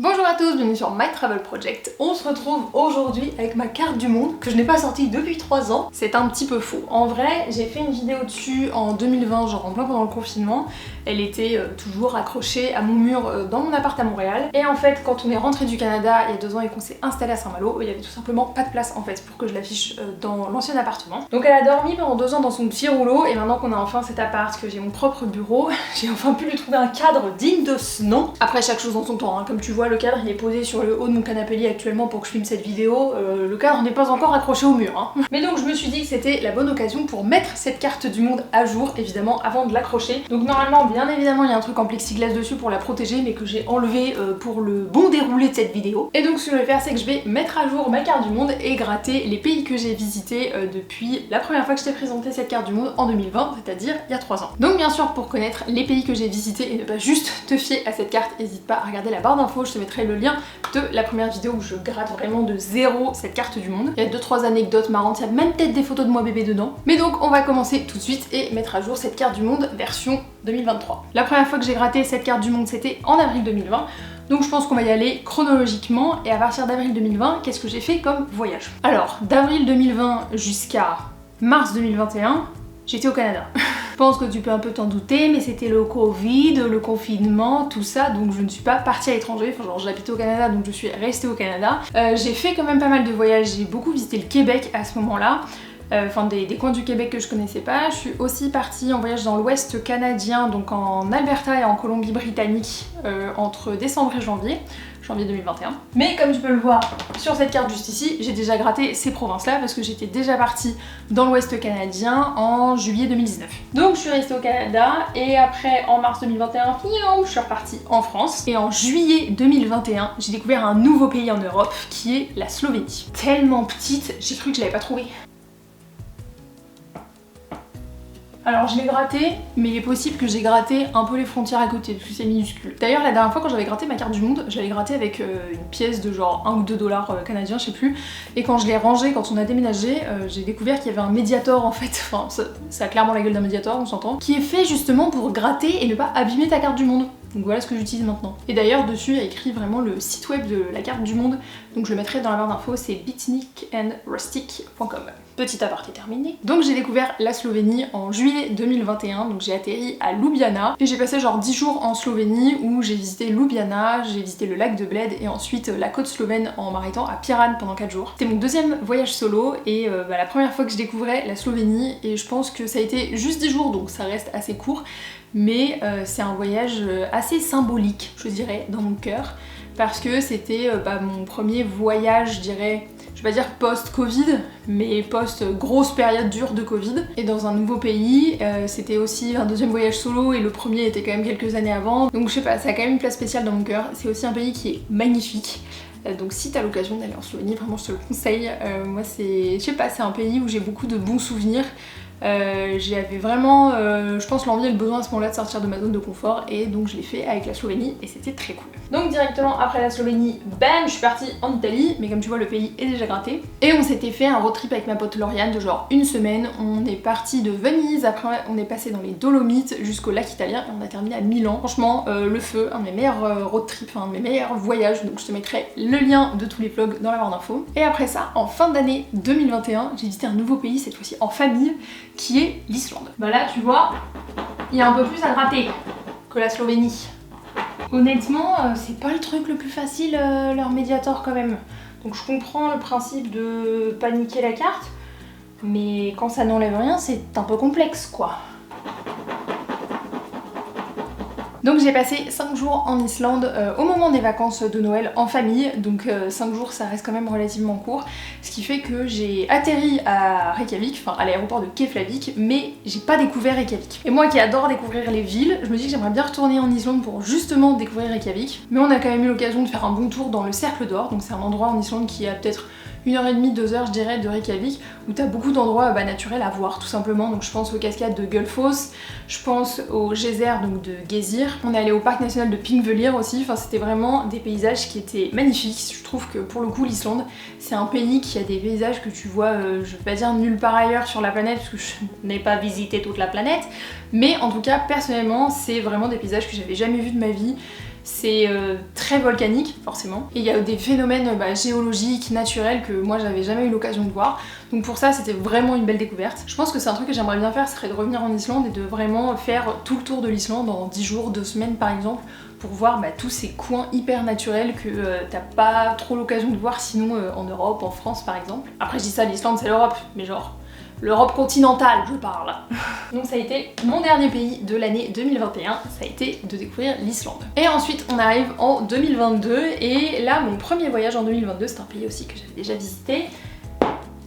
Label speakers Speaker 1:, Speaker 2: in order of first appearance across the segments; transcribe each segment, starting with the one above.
Speaker 1: Bonjour à tous, bienvenue sur My Travel Project. On se retrouve aujourd'hui avec ma carte du monde que je n'ai pas sortie depuis 3 ans. C'est un petit peu faux. En vrai, j'ai fait une vidéo dessus en 2020, genre en plein pendant le confinement. Elle était toujours accrochée à mon mur dans mon appart à Montréal. Et en fait, quand on est rentré du Canada il y a 2 ans et qu'on s'est installé à Saint-Malo, il y avait tout simplement pas de place en fait pour que je l'affiche dans l'ancien appartement. Donc elle a dormi pendant 2 ans dans son petit rouleau et maintenant qu'on a enfin cet appart, que j'ai mon propre bureau, j'ai enfin pu lui trouver un cadre digne de ce nom. Après chaque chose en son temps, hein. Comme tu vois, le cadre il est posé sur le haut de mon canapé lit actuellement pour que je filme cette vidéo. Le cadre n'est pas encore accroché au mur, hein. Mais donc je me suis dit que c'était la bonne occasion pour mettre cette carte du monde à jour, évidemment, avant de l'accrocher. Donc normalement, bien évidemment, il y a un truc en plexiglas dessus pour la protéger, mais que j'ai enlevé pour le bon déroulé de cette vidéo. Et donc ce que je vais faire, c'est que je vais mettre à jour ma carte du monde et gratter les pays que j'ai visités depuis la première fois que je t'ai présenté cette carte du monde en 2020, c'est-à-dire il y a 3 ans. Donc bien sûr, pour connaître les pays que j'ai visités et ne pas juste te fier à cette carte, n'hésite pas à regarder la barre d'infos, je te mettrai le lien de la première vidéo où je gratte vraiment de zéro cette carte du monde. Il y a 2-3 anecdotes marrantes, il y a même peut-être des photos de moi bébé dedans. Mais donc on va commencer tout de suite et mettre à jour cette carte du monde version 2023. La première fois que j'ai gratté cette carte du monde, c'était en avril 2020. Donc je pense qu'on va y aller chronologiquement, et à partir d'avril 2020, qu'est-ce que j'ai fait comme voyage? Alors, d'avril 2020 jusqu'à mars 2021, j'étais au Canada. Je pense que tu peux un peu t'en douter, mais c'était le Covid, le confinement, tout ça, donc je ne suis pas partie à l'étranger. Enfin, genre j'habitais au Canada, donc je suis restée au Canada. J'ai fait quand même pas mal de voyages, j'ai beaucoup visité le Québec à ce moment-là. Enfin des coins du Québec que je connaissais pas. Je suis aussi partie en voyage dans l'ouest canadien, donc en Alberta et en Colombie-Britannique, entre décembre et janvier 2021. Mais comme tu peux le voir sur cette carte juste ici, j'ai déjà gratté ces provinces-là parce que j'étais déjà partie dans l'ouest canadien en juillet 2019. Donc je suis restée au Canada et après en mars 2021, je suis repartie en France. Et en juillet 2021, j'ai découvert un nouveau pays en Europe qui est la Slovénie. Tellement petite, j'ai cru que je l'avais pas trouvé. Alors je l'ai gratté, mais il est possible que j'ai gratté un peu les frontières à côté, parce que c'est minuscule. D'ailleurs la dernière fois quand j'avais gratté ma carte du monde, je l'avais gratté avec une pièce de genre 1 ou 2 dollars canadiens, je sais plus. Et quand je l'ai rangé, quand on a déménagé, j'ai découvert qu'il y avait un Mediator en fait, enfin ça a clairement la gueule d'un Mediator, on s'entend, qui est fait justement pour gratter et ne pas abîmer ta carte du monde. Donc voilà ce que j'utilise maintenant. Et d'ailleurs dessus il y a écrit vraiment le site web de la carte du monde, donc je le mettrai dans la barre d'infos, c'est beatnikandrustic.com. Petit aparté terminé. Donc j'ai découvert la Slovénie en juillet 2021, donc j'ai atterri à Ljubljana et j'ai passé genre 10 jours en Slovénie où j'ai visité Ljubljana, j'ai visité le lac de Bled et ensuite la côte slovène en m'arrêtant à Piran pendant 4 jours. C'était mon deuxième voyage solo et la première fois que je découvrais la Slovénie, et je pense que ça a été juste 10 jours donc ça reste assez court, mais c'est un voyage assez symbolique, je dirais, dans mon cœur, parce que c'était mon premier voyage, je dirais, je vais pas dire post-Covid, mais post-grosse période dure de Covid, et dans un nouveau pays. C'était aussi un deuxième voyage solo, et le premier était quand même quelques années avant, donc je sais pas, ça a quand même une place spéciale dans mon cœur. C'est aussi un pays qui est magnifique. Donc si t'as l'occasion d'aller en Slovénie, vraiment je te le conseille. Moi c'est, je sais pas, c'est un pays où j'ai beaucoup de bons souvenirs. J'avais vraiment, je pense, l'envie et le besoin à ce moment-là de sortir de ma zone de confort, et donc je l'ai fait avec la Slovénie et c'était très cool. Donc directement après la Slovénie, bam, je suis partie en Italie, mais comme tu vois le pays est déjà gratté. Et on s'était fait un road trip avec ma pote Lauriane de genre 1 semaine. On est parti de Venise, après on est passé dans les Dolomites jusqu'au lac italien et on a terminé à Milan. Franchement, le feu, un de mes meilleurs road trips, un de mes meilleurs voyages, donc je te mettrai le lien de tous les vlogs dans la barre d'infos. Et après ça, en fin d'année 2021, j'ai visité un nouveau pays, cette fois-ci en famille, qui est l'Islande. Bah là tu vois, il y a un peu plus à gratter que la Slovénie. Honnêtement, c'est pas le truc le plus facile, leur Mediator quand même. Donc je comprends le principe de paniquer la carte, mais quand ça n'enlève rien, c'est un peu complexe quoi. Donc j'ai passé 5 jours en Islande au moment des vacances de Noël en famille, donc 5 jours ça reste quand même relativement court, ce qui fait que j'ai atterri à Reykjavik, enfin à l'aéroport de Keflavik, mais j'ai pas découvert Reykjavik. Et moi qui adore découvrir les villes, je me dis que j'aimerais bien retourner en Islande pour justement découvrir Reykjavik, mais on a quand même eu l'occasion de faire un bon tour dans le Cercle d'Or, donc c'est un endroit en Islande qui a peut-être 1h30, 2h je dirais de Reykjavik, où t'as beaucoup d'endroits naturels à voir tout simplement. Donc je pense aux cascades de Gullfoss, je pense au geyser donc de Geysir. On est allé au parc national de Thingvellir aussi, enfin c'était vraiment des paysages qui étaient magnifiques. Je trouve que pour le coup l'Islande c'est un pays qui a des paysages que tu vois, je vais pas dire nulle part ailleurs sur la planète parce que je n'ai pas visité toute la planète, mais en tout cas personnellement c'est vraiment des paysages que j'avais jamais vus de ma vie. c'est très volcanique forcément, et il y a des phénomènes géologiques, naturels que moi j'avais jamais eu l'occasion de voir, donc pour ça c'était vraiment une belle découverte. Je pense que c'est un truc que j'aimerais bien faire, ce serait de revenir en Islande et de vraiment faire tout le tour de l'Islande en 10 jours, 2 semaines par exemple, pour voir tous ces coins hyper naturels que t'as pas trop l'occasion de voir sinon en Europe, en France par exemple. Après je dis ça, l'Islande c'est l'Europe, mais genre l'Europe continentale je parle. Donc ça a été mon dernier pays de l'année 2021, ça a été de découvrir l'Islande. Et ensuite on arrive en 2022 et là mon premier voyage en 2022, c'est un pays aussi que j'avais déjà visité,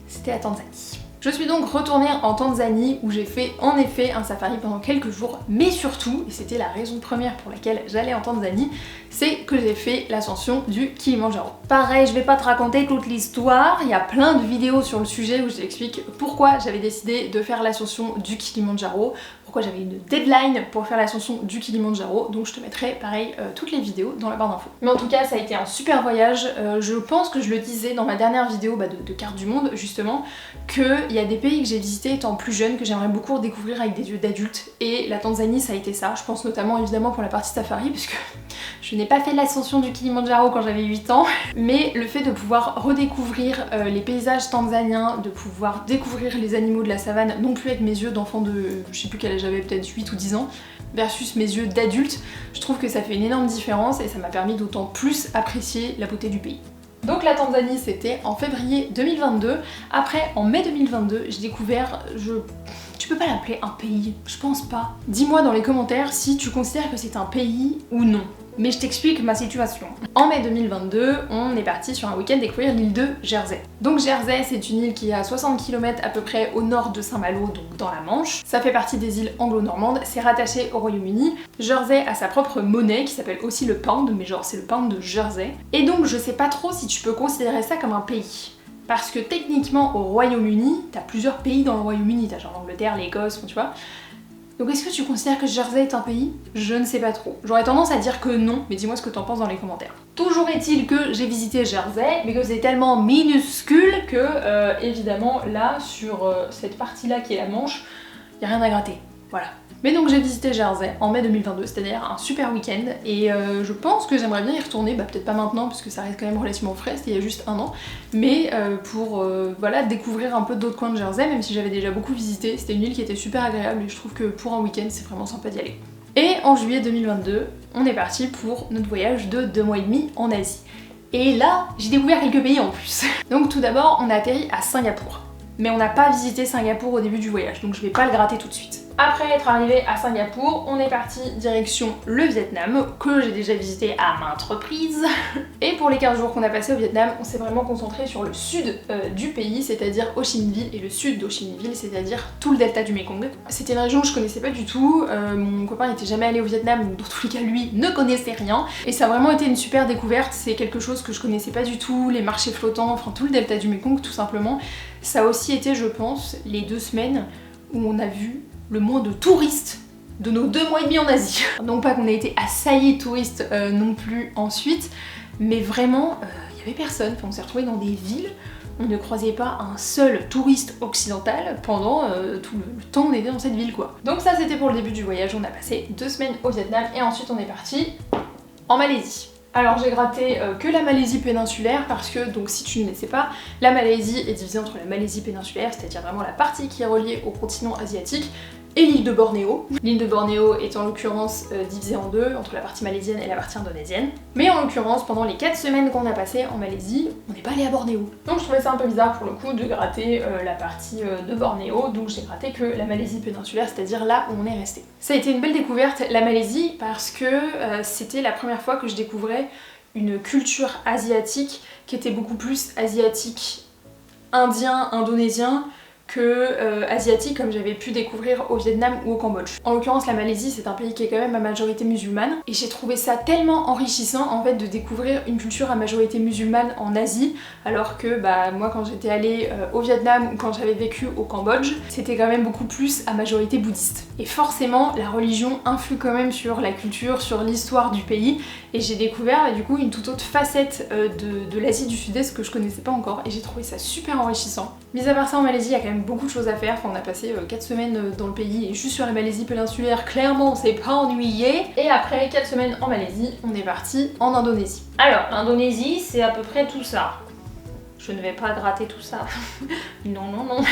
Speaker 1: c'était la Tanzanie. Je suis donc retournée en Tanzanie où j'ai fait en effet un safari pendant quelques jours, mais surtout, et c'était la raison première pour laquelle j'allais en Tanzanie, c'est que j'ai fait l'ascension du Kilimandjaro. Pareil, je vais pas te raconter toute l'histoire, il y a plein de vidéos sur le sujet où je t'explique pourquoi j'avais décidé de faire l'ascension du Kilimandjaro, pourquoi j'avais une deadline pour faire l'ascension du Kilimandjaro, donc je te mettrai pareil toutes les vidéos dans la barre d'infos. Mais en tout cas ça a été un super voyage, je pense que je le disais dans ma dernière vidéo de carte du monde justement, qu'il y a des pays que j'ai visités étant plus jeune que j'aimerais beaucoup redécouvrir avec des yeux d'adulte, et la Tanzanie ça a été ça, je pense notamment évidemment pour la partie safari puisque je n'ai pas fait l'ascension du Kilimandjaro quand j'avais 8 ans, mais le fait de pouvoir redécouvrir les paysages tanzaniens, de pouvoir découvrir les animaux de la savane, non plus avec mes yeux d'enfant de, je sais plus quel âge j'avais, peut-être 8 ou 10 ans, versus mes yeux d'adulte, je trouve que ça fait une énorme différence et ça m'a permis d'autant plus apprécier la beauté du pays. Donc la Tanzanie c'était en février 2022, après en mai 2022 j'ai découvert, tu peux pas l'appeler un pays, je pense pas. Dis-moi dans les commentaires si tu considères que c'est un pays ou non. Mais je t'explique ma situation. En mai 2022, on est parti sur un week-end découvrir l'île de Jersey. Donc Jersey, c'est une île qui est à 60 km à peu près au nord de Saint-Malo, donc dans la Manche. Ça fait partie des îles anglo-normandes, c'est rattaché au Royaume-Uni. Jersey a sa propre monnaie qui s'appelle aussi le pound, mais genre c'est le pound de Jersey. Et donc je sais pas trop si tu peux considérer ça comme un pays. Parce que techniquement au Royaume-Uni, t'as plusieurs pays dans le Royaume-Uni, t'as genre l'Angleterre, l'Écosse, tu vois. Donc est-ce que tu considères que Jersey est un pays? Je ne sais pas trop. J'aurais tendance à dire que non, mais dis-moi ce que t'en penses dans les commentaires. Toujours est-il que j'ai visité Jersey, mais que c'est tellement minuscule que évidemment là, sur cette partie-là qui est la Manche, y a rien à gratter. Voilà. Mais donc j'ai visité Jersey en mai 2022, c'est-à-dire un super week-end, et je pense que j'aimerais bien y retourner, peut-être pas maintenant parce que ça reste quand même relativement frais, c'était il y a juste 1 an, mais pour voilà, découvrir un peu d'autres coins de Jersey, même si j'avais déjà beaucoup visité, c'était une île qui était super agréable et je trouve que pour un week-end c'est vraiment sympa d'y aller. Et en juillet 2022, on est parti pour notre voyage de 2 mois et demi en Asie. Et là, j'ai découvert quelques pays en plus. Donc tout d'abord, on a atterri à Singapour. Mais on n'a pas visité Singapour au début du voyage, donc je vais pas le gratter tout de suite. Après être arrivé à Singapour, on est parti direction le Vietnam, que j'ai déjà visité à maintes reprises. Et pour les 15 jours qu'on a passé au Vietnam, on s'est vraiment concentré sur le sud du pays, c'est-à-dire Ho Chi Minh Ville, et le sud d'Ho Chi Minh Ville, c'est-à-dire tout le delta du Mekong. C'était une région que je connaissais pas du tout, mon copain n'était jamais allé au Vietnam, donc dans tous les cas lui ne connaissait rien. Et ça a vraiment été une super découverte, c'est quelque chose que je connaissais pas du tout, les marchés flottants, enfin tout le delta du Mekong tout simplement. Ça a aussi été, je pense, les 2 semaines où on a vu le moins de touristes de nos 2 mois et demi en Asie. Non pas qu'on ait été assaillis de touristes non plus ensuite, mais vraiment, il y avait personne. Enfin, on s'est retrouvés dans des villes, on ne croisait pas un seul touriste occidental pendant tout le temps où on était dans cette ville quoi. Donc ça c'était pour le début du voyage, on a passé 2 semaines au Vietnam et ensuite on est parti en Malaisie. Alors j'ai gratté que la Malaisie péninsulaire parce que, donc si tu ne le sais pas, la Malaisie est divisée entre la Malaisie péninsulaire, c'est-à-dire vraiment la partie qui est reliée au continent asiatique, et l'île de Bornéo. L'île de Bornéo est en l'occurrence divisée en 2, entre la partie malaisienne et la partie indonésienne. Mais en l'occurrence, pendant les 4 semaines qu'on a passées en Malaisie, on n'est pas allé à Bornéo. Donc je trouvais ça un peu bizarre pour le coup de gratter la partie de Bornéo, donc j'ai gratté que la Malaisie péninsulaire, c'est-à-dire là où on est resté. Ça a été une belle découverte, la Malaisie, parce que c'était la première fois que je découvrais une culture asiatique qui était beaucoup plus asiatique, indien, indonésien, que asiatique comme j'avais pu découvrir au Vietnam ou au Cambodge. En l'occurrence la Malaisie c'est un pays qui est quand même à majorité musulmane et j'ai trouvé ça tellement enrichissant en fait de découvrir une culture à majorité musulmane en Asie alors que moi quand j'étais allée au Vietnam ou quand j'avais vécu au Cambodge c'était quand même beaucoup plus à majorité bouddhiste. Et forcément la religion influe quand même sur la culture, sur l'histoire du pays et j'ai découvert du coup une toute autre facette de l'Asie du Sud-Est que je connaissais pas encore et j'ai trouvé ça super enrichissant. Mis à part ça en Malaisie il y a quand même même beaucoup de choses à faire. Enfin, on a passé 4 semaines dans le pays et juste sur la Malaisie péninsulaire, clairement on s'est pas ennuyé. Et après 4 semaines en Malaisie, on est parti en Indonésie. Alors, l'Indonésie, c'est à peu près tout ça. Je ne vais pas gratter tout ça. Non, non, non.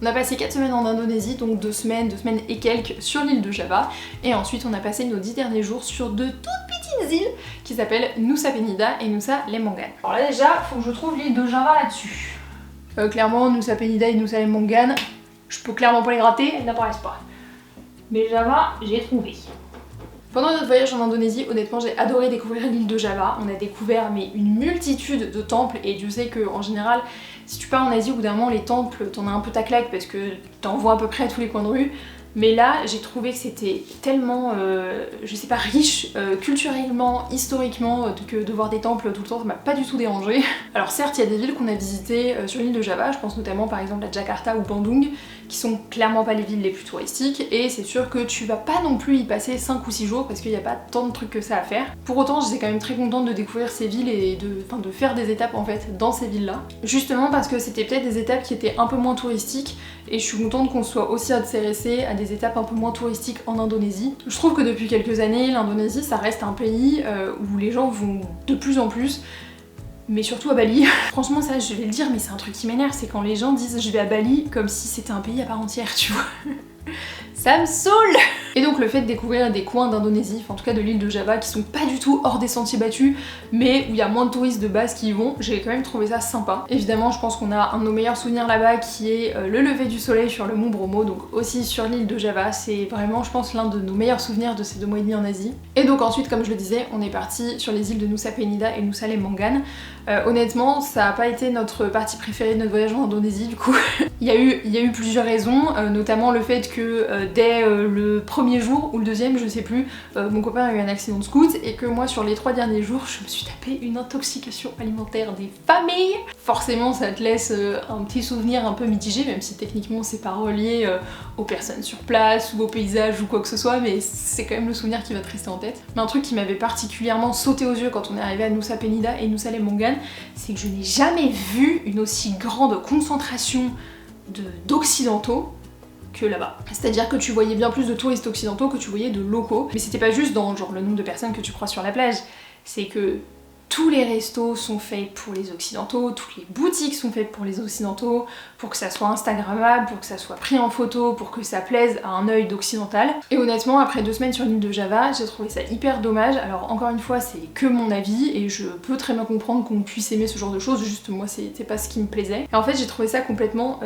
Speaker 1: On a passé 4 semaines en Indonésie, donc 2 semaines et quelques sur l'île de Java. Et ensuite, on a passé nos 10 derniers jours sur de toutes petites îles qui s'appellent Nusa Penida et Nusa Lembongan. Alors là déjà, faut que je trouve l'île de Java là-dessus. Clairement, Nusa Penida et Nusa Lembongan, je peux clairement pas les gratter, elles n'apparaissent pas. Mais Java, j'ai trouvé. Pendant notre voyage en Indonésie, honnêtement, j'ai adoré découvrir l'île de Java. On a découvert une multitude de temples et Dieu sait qu'en général, si tu pars en Asie, au bout d'un moment, les temples, t'en as un peu ta claque parce que t'en vois à peu près à tous les coins de rue. Mais là, j'ai trouvé que c'était tellement, je sais pas, riche culturellement, historiquement, que de voir des temples tout le temps, ça m'a pas du tout dérangé. Alors certes, il y a des villes qu'on a visitées sur l'île de Java, je pense notamment par exemple à Jakarta ou Bandung, qui sont clairement pas les villes les plus touristiques, et c'est sûr que tu vas pas non plus y passer 5 ou 6 jours parce qu'il n'y a pas tant de trucs que ça à faire. Pour autant, j'étais quand même très contente de découvrir ces villes et de faire des étapes en fait dans ces villes-là. Justement parce que c'était peut-être des étapes qui étaient un peu moins touristiques, et je suis contente qu'on soit aussi intéressé à des étapes un peu moins touristiques en Indonésie. Je trouve que depuis quelques années, l'Indonésie ça reste un pays où les gens vont de plus en plus, mais surtout à Bali. Franchement ça je vais le dire, mais c'est un truc qui m'énerve, c'est quand les gens disent je vais à Bali comme si c'était un pays à part entière, tu vois. Ça me saoule! Et donc le fait de découvrir des coins d'Indonésie, enfin en tout cas de l'île de Java, qui sont pas du tout hors des sentiers battus, mais où il y a moins de touristes de base qui y vont, j'ai quand même trouvé ça sympa. Évidemment, je pense qu'on a un de nos meilleurs souvenirs là-bas qui est le lever du soleil sur le mont Bromo, donc aussi sur l'île de Java. C'est vraiment, je pense, l'un de nos meilleurs souvenirs de ces 2 mois et demi en Asie. Et donc ensuite, comme je le disais, on est parti sur les îles de Nusa Penida et Nusa Lembongan. Honnêtement, ça a pas été notre partie préférée de notre voyage en Indonésie, du coup. il y a eu plusieurs raisons, notamment le fait que dès le premier jour ou le deuxième, je sais plus, mon copain a eu un accident de scoot et que moi sur les 3 derniers jours je me suis tapé une intoxication alimentaire des familles. Forcément ça te laisse un petit souvenir un peu mitigé, même si techniquement c'est pas relié aux personnes sur place ou au paysage ou quoi que ce soit, mais c'est quand même le souvenir qui va te rester en tête. Mais un truc qui m'avait particulièrement sauté aux yeux quand on est arrivé à Nusa Penida et Nusa Lembongan, c'est que je n'ai jamais vu une aussi grande concentration d'occidentaux que là-bas. C'est-à-dire que tu voyais bien plus de touristes occidentaux que tu voyais de locaux. Mais c'était pas juste dans genre le nombre de personnes que tu croises sur la plage, c'est que tous les restos sont faits pour les occidentaux, toutes les boutiques sont faites pour les occidentaux, pour que ça soit instagrammable, pour que ça soit pris en photo, pour que ça plaise à un œil d'occidental. Et honnêtement, après 2 semaines sur l'île de Java, j'ai trouvé ça hyper dommage. Alors encore une fois, c'est que mon avis et je peux très bien comprendre qu'on puisse aimer ce genre de choses, juste moi c'était pas ce qui me plaisait. Et en fait j'ai trouvé ça complètement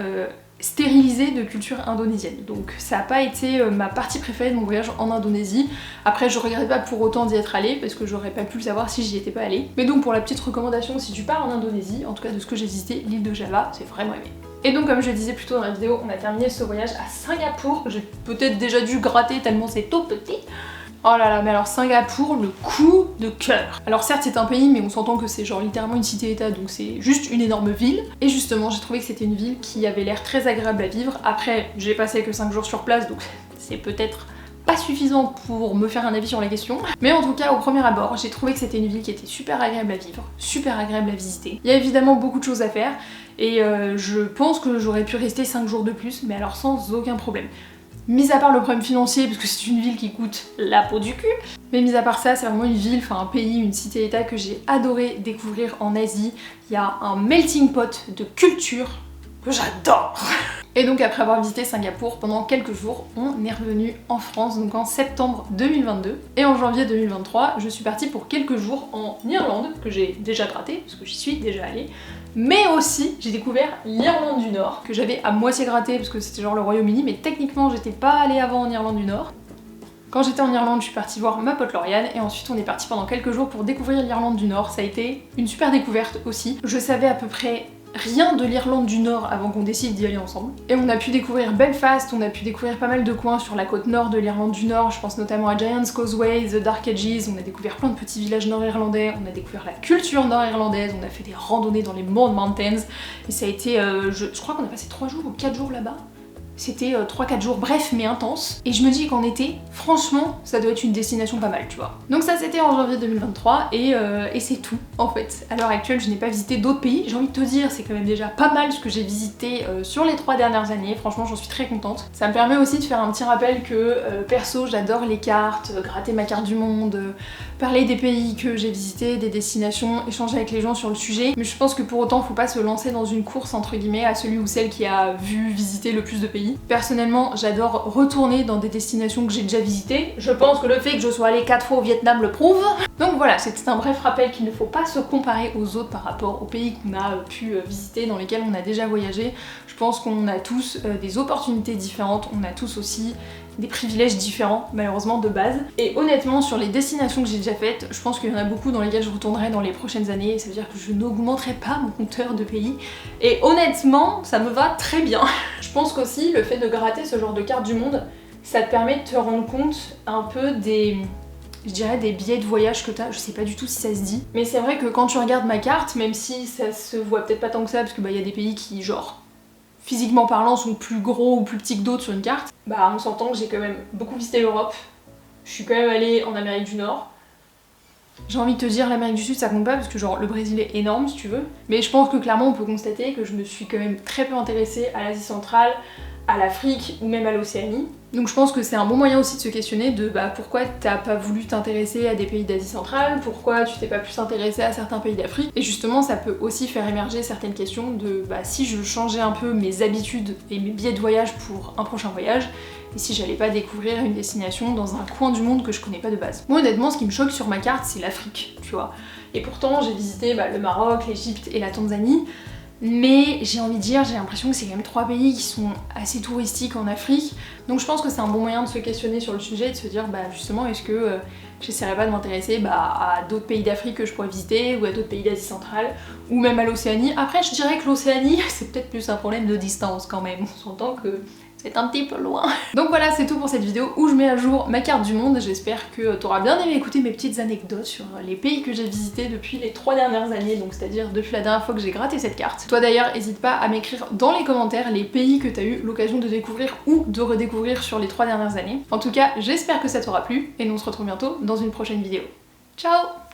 Speaker 1: stérilisé de culture indonésienne. Donc ça a pas été ma partie préférée de mon voyage en Indonésie. Après je regrette pas pour autant d'y être allée parce que j'aurais pas pu le savoir si j'y étais pas allée. Mais donc pour la petite recommandation, si tu pars en Indonésie, en tout cas de ce que j'ai visité, l'île de Java, j'ai vraiment aimé. Et donc comme je le disais plus tôt dans la vidéo, on a terminé ce voyage à Singapour. J'ai peut-être déjà dû gratter tellement c'est tout petit. Oh là là, mais alors Singapour, le coup de cœur. Alors certes c'est un pays, mais on s'entend que c'est genre littéralement une cité-état, donc c'est juste une énorme ville. Et justement, j'ai trouvé que c'était une ville qui avait l'air très agréable à vivre. Après, j'ai passé que 5 jours sur place, donc c'est peut-être pas suffisant pour me faire un avis sur la question. Mais en tout cas, au premier abord, j'ai trouvé que c'était une ville qui était super agréable à vivre, super agréable à visiter. Il y a évidemment beaucoup de choses à faire, et je pense que j'aurais pu rester 5 jours de plus, mais alors sans aucun problème. Mis à part le problème financier, parce que c'est une ville qui coûte la peau du cul, mais mis à part ça, c'est vraiment une ville, enfin un pays, une cité-état que j'ai adoré découvrir en Asie. Il y a un melting pot de culture que j'adore. Et donc après avoir visité Singapour pendant quelques jours, on est revenu en France, donc en septembre 2022. Et en janvier 2023, je suis partie pour quelques jours en Irlande, que j'ai déjà gratté, parce que j'y suis déjà allée. Mais aussi, j'ai découvert l'Irlande du Nord, que j'avais à moitié gratté, parce que c'était genre le Royaume-Uni, mais techniquement j'étais pas allée avant en Irlande du Nord. Quand j'étais en Irlande, je suis partie voir ma pote Lauriane, et ensuite on est parti pendant quelques jours pour découvrir l'Irlande du Nord. Ça a été une super découverte aussi. Je savais à peu près rien de l'Irlande du Nord avant qu'on décide d'y aller ensemble. Et on a pu découvrir Belfast, on a pu découvrir pas mal de coins sur la côte nord de l'Irlande du Nord, je pense notamment à Giant's Causeway, The Dark Ages, on a découvert plein de petits villages nord-irlandais, on a découvert la culture nord-irlandaise, on a fait des randonnées dans les Mourne Mountains, et ça a été, je crois qu'on a passé 3 jours ou 4 jours là-bas. c'était 3-4 jours, bref, mais intense. Et je me dis qu'en été, franchement, ça doit être une destination pas mal, tu vois. Donc ça, c'était en janvier 2023, et c'est tout, en fait. À l'heure actuelle, je n'ai pas visité d'autres pays. J'ai envie de te dire, c'est quand même déjà pas mal ce que j'ai visité sur les 3 dernières années. Franchement, j'en suis très contente. Ça me permet aussi de faire un petit rappel que, perso, j'adore les cartes, gratter ma carte du monde, parler des pays que j'ai visités, des destinations, échanger avec les gens sur le sujet. Mais je pense que pour autant, faut pas se lancer dans une course, entre guillemets, à celui ou celle qui a visiter le plus de pays. Personnellement, j'adore retourner dans des destinations que j'ai déjà visitées. Je pense que le fait que je sois allée 4 fois au Vietnam le prouve. Donc voilà, c'était un bref rappel qu'il ne faut pas se comparer aux autres par rapport aux pays qu'on a pu visiter, dans lesquels on a déjà voyagé. Je pense qu'on a tous des opportunités différentes, on a tous aussi des privilèges différents, malheureusement, de base. Et honnêtement, sur les destinations que j'ai déjà faites, je pense qu'il y en a beaucoup dans lesquelles je retournerai dans les prochaines années, ça veut dire que je n'augmenterai pas mon compteur de pays. Et honnêtement, ça me va très bien. Je pense qu'aussi, le fait de gratter ce genre de carte du monde, ça te permet de te rendre compte un peu je dirais des billets de voyage que t'as, je sais pas du tout si ça se dit. Mais c'est vrai que quand tu regardes ma carte, même si ça se voit peut-être pas tant que ça, parce que y a des pays qui, genre, physiquement parlant, sont plus gros ou plus petits que d'autres sur une carte, bah on s'entend que j'ai quand même beaucoup visité l'Europe. Je suis quand même allée en Amérique du Nord. J'ai envie de te dire l'Amérique du Sud ça compte pas parce que genre le Brésil est énorme si tu veux. Mais je pense que clairement on peut constater que je me suis quand même très peu intéressée à l'Asie centrale, à l'Afrique ou même à l'Océanie. Donc je pense que c'est un bon moyen aussi de se questionner de pourquoi t'as pas voulu t'intéresser à des pays d'Asie centrale, pourquoi tu t'es pas plus intéressé à certains pays d'Afrique. Et justement ça peut aussi faire émerger certaines questions de si je changeais un peu mes habitudes et mes billets de voyage pour un prochain voyage, et si j'allais pas découvrir une destination dans un coin du monde que je connais pas de base. Moi honnêtement ce qui me choque sur ma carte c'est l'Afrique, tu vois. Et pourtant j'ai visité le Maroc, l'Égypte et la Tanzanie. Mais j'ai envie de dire, j'ai l'impression que c'est quand même 3 pays qui sont assez touristiques en Afrique. Donc je pense que c'est un bon moyen de se questionner sur le sujet et de se dire justement est-ce que j'essaierais pas de m'intéresser à d'autres pays d'Afrique que je pourrais visiter ou à d'autres pays d'Asie centrale ou même à l'Océanie. Après je dirais que l'Océanie c'est peut-être plus un problème de distance quand même. On s'entend que c'est un petit peu loin. Donc voilà, c'est tout pour cette vidéo où je mets à jour ma carte du monde. J'espère que t'auras bien aimé écouter mes petites anecdotes sur les pays que j'ai visités depuis les 3 dernières années, donc c'est-à-dire depuis la dernière fois que j'ai gratté cette carte. Toi d'ailleurs, n'hésite pas à m'écrire dans les commentaires les pays que t'as eu l'occasion de découvrir ou de redécouvrir sur les 3 dernières années. En tout cas, j'espère que ça t'aura plu et nous on se retrouve bientôt dans une prochaine vidéo. Ciao!